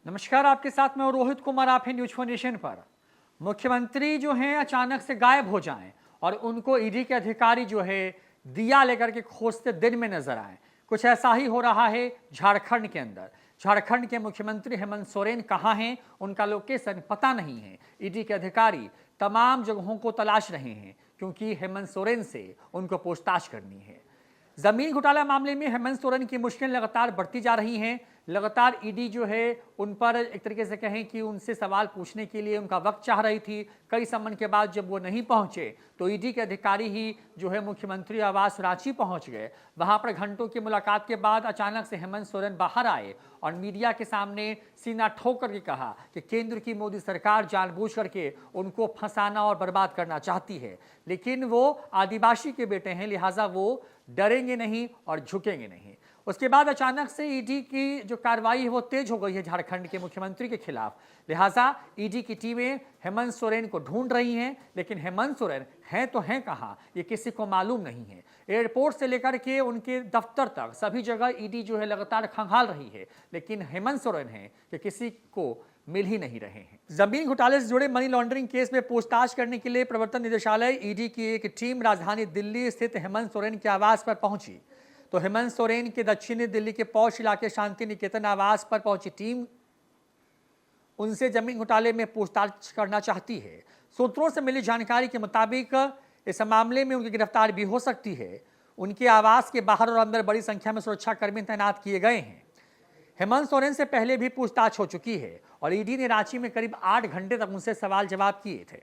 नमस्कार, आपके साथ मैं रोहित कुमार। आप हैं न्यूज 4 नेशन पर। मुख्यमंत्री जो हैं अचानक से गायब हो जाएं और उनको ईडी के अधिकारी जो है दिया लेकर के खोजते दिन में नजर आए। कुछ ऐसा ही हो रहा है झारखंड के अंदर। झारखंड के मुख्यमंत्री हेमंत सोरेन कहां हैं, उनका लोकेशन पता नहीं है। ईडी के अधिकारी तमाम जगहों को तलाश रहे हैं क्योंकि हेमंत सोरेन से उनको पूछताछ करनी है। जमीन घोटाला मामले में हेमंत सोरेन की मुश्किल लगातार बढ़ती जा रही हैं। लगातार ईडी जो है उन पर एक तरीके से कहें कि उनसे सवाल पूछने के लिए उनका वक्त चाह रही थी। कई समन के बाद जब वो नहीं पहुंचे तो ईडी के अधिकारी ही जो है मुख्यमंत्री आवास रांची पहुंच गए। वहां पर घंटों की मुलाकात के बाद अचानक से हेमंत सोरेन बाहर आए और मीडिया के सामने सीना ठोक करके कहा कि केंद्र की मोदी सरकार जानबूझ करके उनको फंसाना और बर्बाद करना चाहती है, लेकिन वो आदिवासी के बेटे हैं, लिहाजा वो डरेंगे नहीं और झुकेंगे नहीं। उसके बाद अचानक से ईडी की जो कार्रवाई है वो तेज हो गई है झारखंड के मुख्यमंत्री के खिलाफ। लिहाजा ईडी की टीमें हेमंत सोरेन को ढूंढ रही हैं, लेकिन हेमंत सोरेन हैं तो हैं कहां, ये किसी को मालूम नहीं है। एयरपोर्ट से लेकर के उनके दफ्तर तक सभी जगह ईडी जो है लगातार खंगाल रही है, लेकिन हेमंत सोरेन हैं कि किसी को मिल ही नहीं रहे हैं। जमीन घोटाले से जुड़े मनी लॉन्ड्रिंग केस में पूछताछ करने के लिए प्रवर्तन निदेशालय ईडी की एक टीम राजधानी दिल्ली स्थित हेमंत सोरेन के आवास पर पहुंची। तो हेमंत सोरेन के दक्षिणी दिल्ली के पौष इलाके शांति निकेतन आवास पर पहुंची टीम उनसे जमीन घोटाले में पूछताछ करना चाहती है। सूत्रों से मिली जानकारी के मुताबिक इस मामले में उनकी गिरफ्तार भी हो सकती है। उनके आवास के बाहर और अंदर बड़ी संख्या में सुरक्षाकर्मी तैनात किए गए हैं। हेमंत सोरेन से पहले भी पूछताछ हो चुकी है और ईडी ने रांची में करीब 8 घंटे तक उनसे सवाल जवाब किए थे।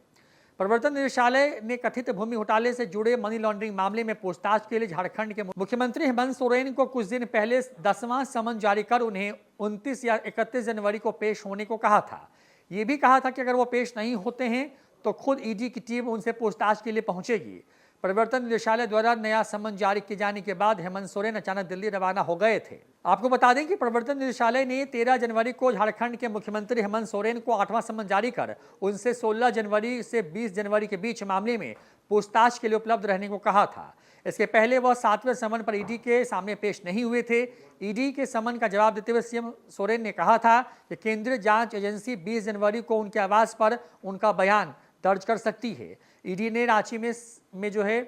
प्रवर्तन निदेशालय ने कथित भूमि घोटाले से जुड़े मनी लॉन्ड्रिंग मामले में पूछताछ के लिए झारखंड के मुख्यमंत्री हेमंत सोरेन को कुछ दिन पहले 10वां समन जारी कर उन्हें 29 या 31 जनवरी को पेश होने को कहा था। ये भी कहा था कि अगर वो पेश नहीं होते हैं तो खुद ईडी की टीम उनसे पूछताछ के लिए पहुंचेगी। प्रवर्तन निदेशालय द्वारा नया समन जारी किए जाने के बाद हेमंत सोरेन अचानक दिल्ली रवाना हो गए थे। आपको बता दें कि प्रवर्तन निदेशालय ने 13 जनवरी को झारखंड के मुख्यमंत्री हेमंत सोरेन को 8वां समन जारी कर उनसे 16 जनवरी से 20 जनवरी के बीच मामले में पूछताछ के लिए उपलब्ध रहने को कहा था। इसके पहले वह 7वें समन पर ईडी के सामने पेश नहीं हुए थे। ईडी के समन का जवाब देते हुए सीएम सोरेन ने कहा था कि केंद्रीय जांच एजेंसी 20 जनवरी को उनके आवास पर उनका बयान दर्ज कर सकती है। ईडी ने रांची में जो है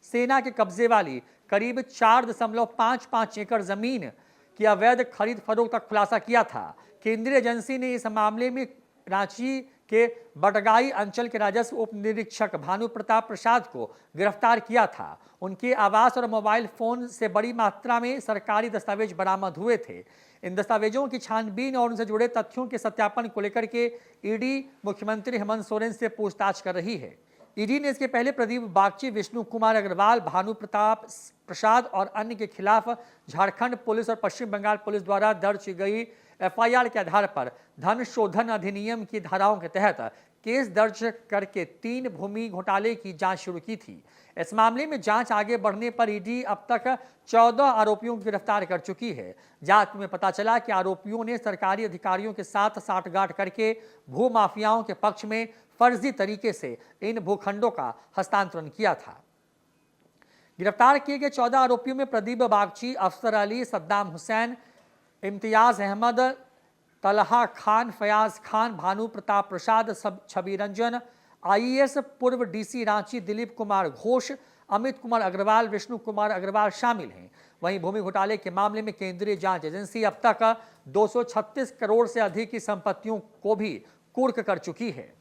सेना के कब्जे वाली करीब 4.55 एकड़ जमीन की अवैध खरीद फरोख्त का खुलासा किया था। केंद्रीय एजेंसी ने इस मामले में रांची के बटगाई अंचल के राजस्व उप निरीक्षक भानु प्रताप प्रसाद को गिरफ्तार किया था। उनके आवास और मोबाइल फोन से बड़ी मात्रा में सरकारी दस्तावेज बरामद हुए थे। इन दस्तावेजों की छानबीन और उनसे जुड़े तथ्यों के सत्यापन को लेकर के ईडी मुख्यमंत्री हेमंत सोरेन से पूछताछ कर रही है। ईडी ने इसके पहले प्रदीप बागची, विष्णु कुमार अग्रवाल, भानु प्रताप प्रसाद और अन्य के खिलाफ झारखंड पुलिस और पश्चिम बंगाल पुलिस द्वारा दर्ज की गई एफआईआर के आधार पर धन शोधन अधिनियम की धाराओं के तहत केस दर्ज करके 3 भूमि घोटाले की जांच शुरू की थी। इस मामले में जांच आगे बढ़ने पर ईडी अब तक 14 आरोपियों को गिरफ्तार कर चुकी है। जांच में पता चला कि आरोपियों ने सरकारी अधिकारियों के साथ साठगांठ करके भू माफियाओं के पक्ष में फर्जी तरीके से इन भूखंडों का हस्तांतरण किया था। गिरफ्तार किए गए 14 आरोपियों में प्रदीप बागची, अफसर अली, सद्दाम हुसैन, इम्तियाज अहमद, तलहा खान, फयाज खान, भानु प्रताप प्रसाद, छवि रंजन, आईएएस पूर्व डीसी रांची दिलीप कुमार घोष, अमित कुमार अग्रवाल, विष्णु कुमार अग्रवाल शामिल हैं। वहीं भूमि घोटाले के मामले में केंद्रीय जांच एजेंसी अब तक 236 करोड़ से अधिक की संपत्तियों को भी कुर्क कर चुकी है।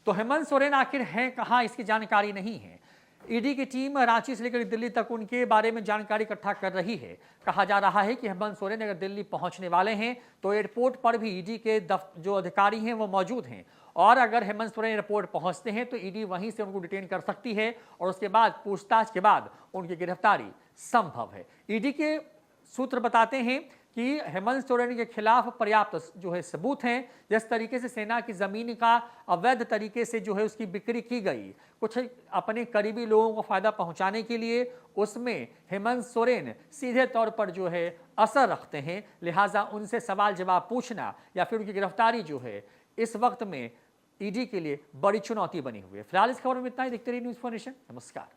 तो हेमंत सोरेन आखिर हैं कहां, इसकी जानकारी नहीं है। ईडी की टीम रांची से लेकर दिल्ली तक उनके बारे में जानकारी इकट्ठा कर रही है। कहा जा रहा है कि हेमंत सोरेन अगर दिल्ली पहुंचने वाले हैं तो एयरपोर्ट पर भी ईडी के जो अधिकारी हैं वो मौजूद हैं, और अगर हेमंत सोरेन एयरपोर्ट पहुंचते हैं तो ईडी वहीं से उनको डिटेन कर सकती है और उसके बाद पूछताछ के बाद उनकी गिरफ्तारी संभव है। ईडी के सूत्र बताते हैं कि हेमंत सोरेन के खिलाफ पर्याप्त जो है सबूत हैं। जिस तरीके से सेना की जमीन का अवैध तरीके से जो है उसकी बिक्री की गई, कुछ अपने करीबी लोगों को फायदा पहुंचाने के लिए, उसमें हेमंत सोरेन सीधे तौर पर जो है असर रखते हैं। लिहाजा उनसे सवाल जवाब पूछना या फिर उनकी गिरफ्तारी जो है इस वक्त में ईडी के लिए बड़ी चुनौती बनी हुई है। फिलहाल इस खबर में इतना ही। देखते रहिए न्यूज़ 4 नेशन। नमस्कार।